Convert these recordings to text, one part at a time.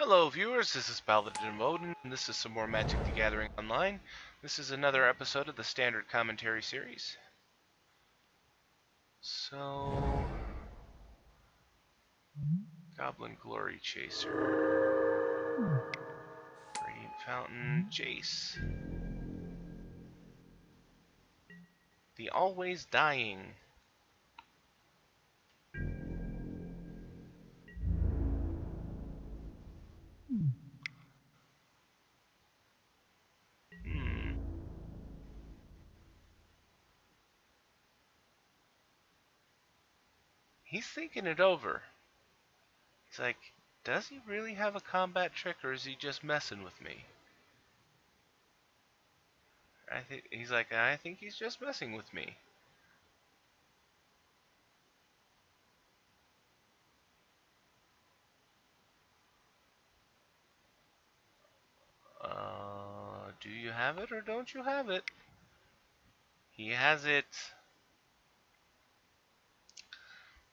Hello viewers, this is Paladin Modin, and this is some more Magic the Gathering Online. This is another episode of the Standard Commentary series. So... Goblin Glory Chaser. Radiant Fountain, Jace. The Always Dying. He's thinking it over. He's like, does he really have a combat trick or is he just messing with me? He's like, I think he's just messing with me. Do you have it or don't you have it? He has it.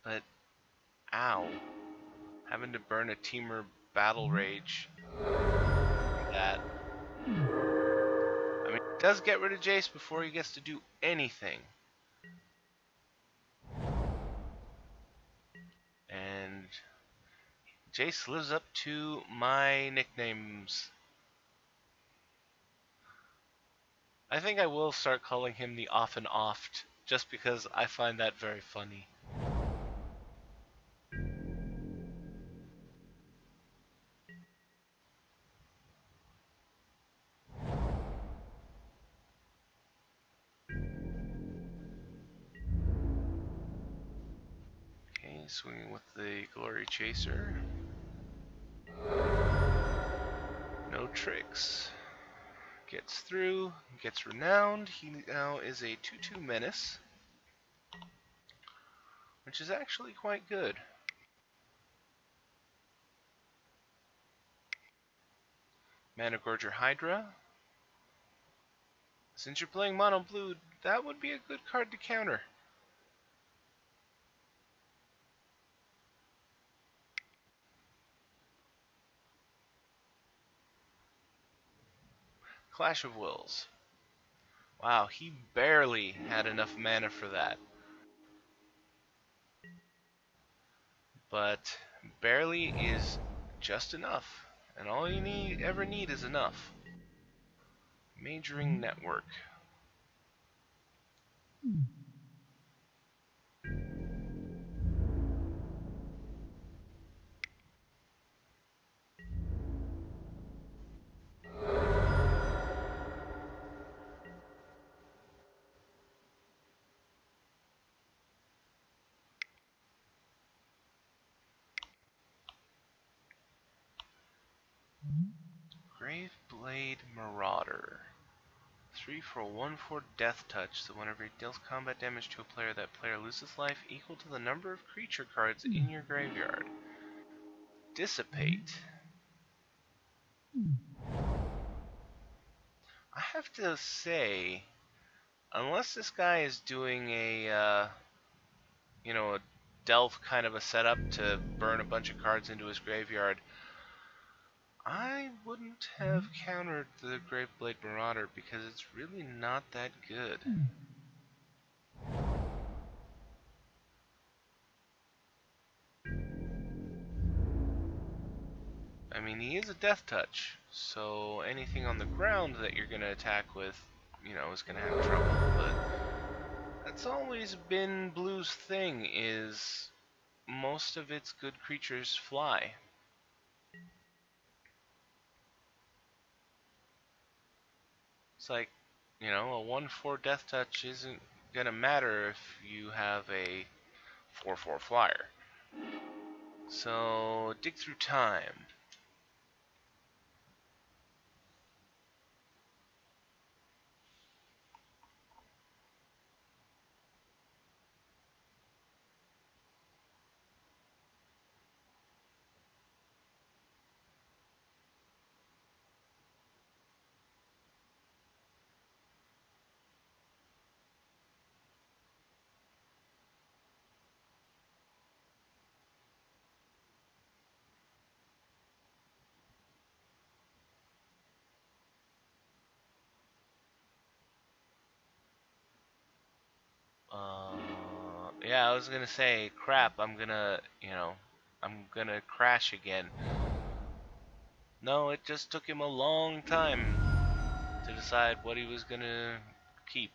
But, ow. Having to burn a Teamer Battle Rage. That. I mean, it does get rid of Jace before he gets to do anything. And Jace lives up to my nicknames. I think I will start calling him the Off and Oft, just because I find that very funny. Okay, swinging with the Glory Chaser. No tricks. Gets through, gets renowned. He now is a 2/2 menace, which is actually quite good. Mana Gorger Hydra. Since you're playing mono blue, that would be a good card to counter. Clash of Wills. Wow, he barely had enough mana for that. But barely is just enough. And all you ever need is enough. Majoring Network. Graveblade Marauder. 3 for a 1/4 Death Touch, so whenever it deals combat damage to a player, that player loses life equal to the number of creature cards in your graveyard. Dissipate. I have to say, unless this guy is doing a, a delve kind of a setup to burn a bunch of cards into his graveyard, I wouldn't have countered the Graveblade Marauder because it's really not that good. I mean, he is a Death Touch, so anything on the ground that you're going to attack with, is going to have trouble, but that's always been Blue's thing, is most of its good creatures fly. It's like, a 1/4 Death Touch isn't gonna matter if you have a 4/4 flyer. So, dig through time. Yeah, I was gonna say, crap, I'm gonna crash again. No, it just took him a long time to decide what he was gonna keep.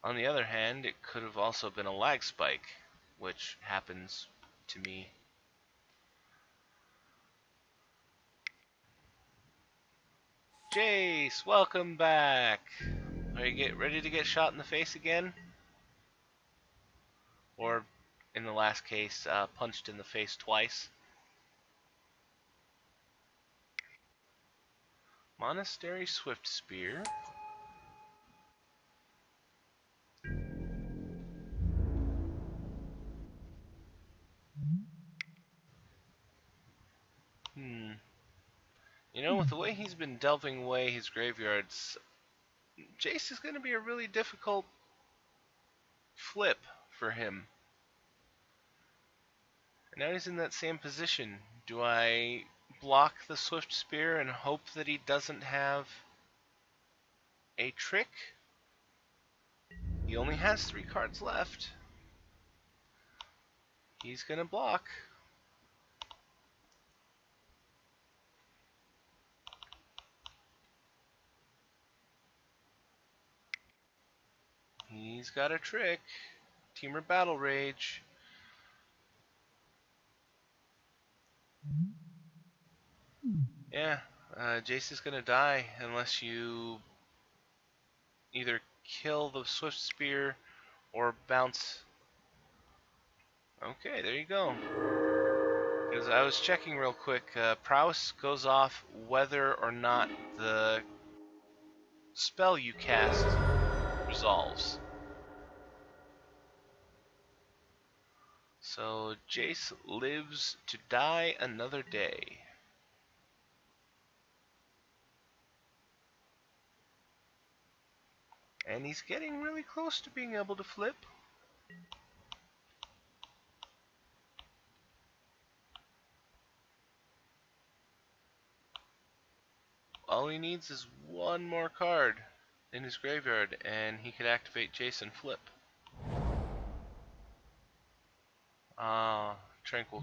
On the other hand, it could have also been a lag spike, which happens to me. Jace, welcome back! Are you ready to get shot in the face again? Or, in the last case, punched in the face twice? Monastery Swift Spear. Hmm. You know, with the way he's been delving away his graveyards, Jace is going to be a really difficult flip for him. And now he's in that same position. Do I block the Swift Spear and hope that he doesn't have a trick? He only has 3 cards left. He's going to block. He's got a trick. Teamer Battle Rage. Yeah, Jace is going to die unless you either kill the Swift Spear or bounce. Okay, there you go. Because I was checking real quick, prowess goes off whether or not the spell you cast resolves. So Jace lives to die another day. And he's getting really close to being able to flip. All he needs is one more card in his graveyard, and he could activate Jace and flip. Ah, Tranquil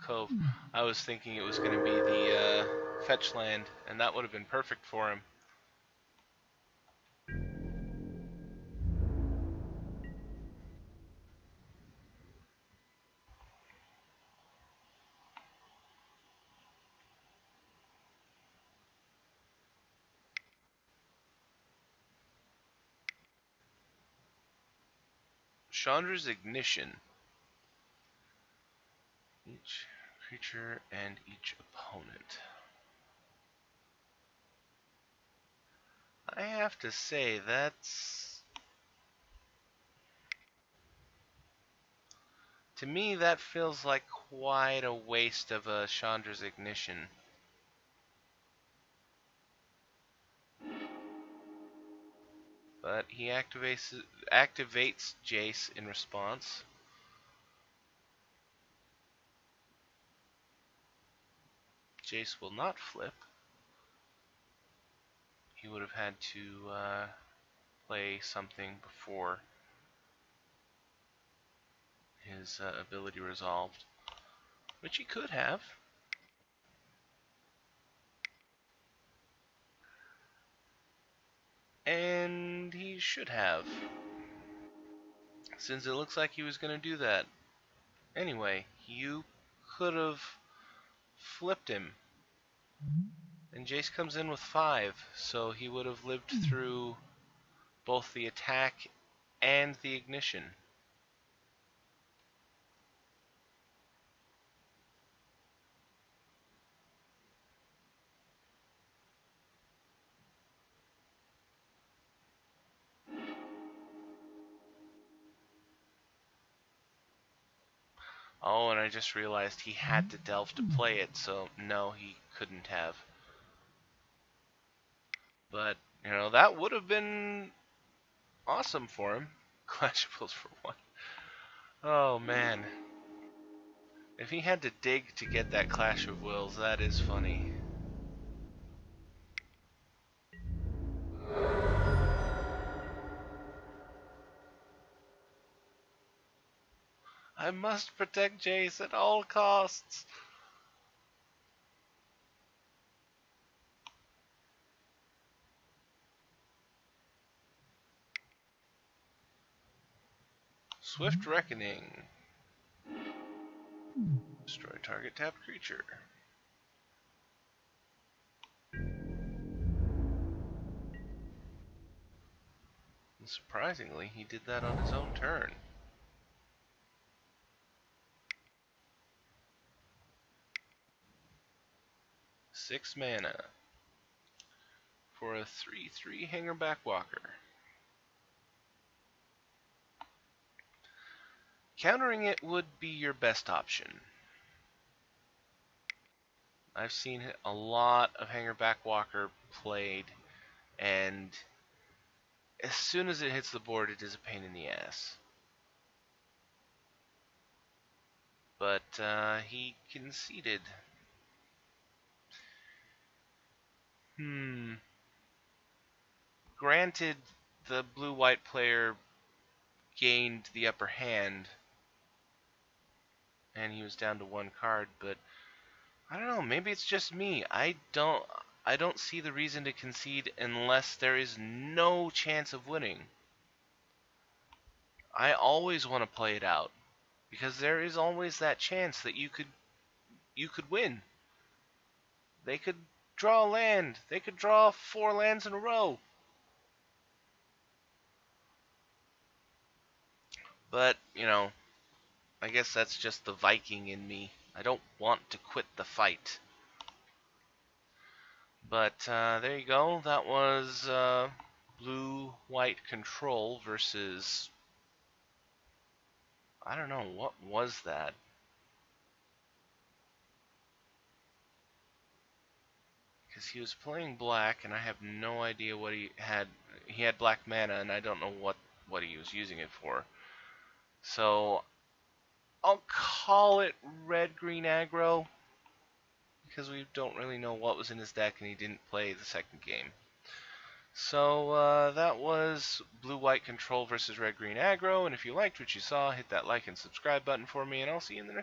Cove. I was thinking it was going to be the fetch land, and that would have been perfect for him. Chandra's Ignition. Each creature and each opponent. I have to say, to me, that feels like quite a waste of a Chandra's Ignition. But he activates Jace in response. Jace will not flip. He would have had to play something before his ability resolved, which he could have. And he should have, since it looks like he was going to do that. Anyway, you could have flipped him. And Jace comes in with 5, so he would have lived through both the attack and the ignition. Oh, and I just realized he had to delve to play it, so no, he couldn't have. But, that would have been awesome for him. Clash of Wills for 1. Oh, man. If he had to dig to get that Clash of Wills, that is funny. I must protect Jace at all costs. Swift Reckoning. Destroy target tapped creature. And surprisingly, he did that on his own turn. Six mana for a 3/3 Hangerback Walker. Countering it would be your best option. I've seen a lot of Hangerback Walker played, and as soon as it hits the board, it is a pain in the ass. But he conceded. Granted, the blue-white player gained the upper hand, and he was down to one card, but I don't know, maybe it's just me. I don't see the reason to concede unless there is no chance of winning. I always want to play it out because there is always that chance that you could win. They could draw a land. They could draw 4 lands in a row. But, I guess that's just the Viking in me. I don't want to quit the fight. But there you go. That was blue-white control versus... I don't know, what was that? Because he was playing black, and I have no idea what he had. He had black mana, and I don't know what he was using it for. So, I'll call it red-green aggro, because we don't really know what was in his deck, and he didn't play the second game. So, that was blue-white control versus red-green aggro, and if you liked what you saw, hit that like and subscribe button for me, and I'll see you in the next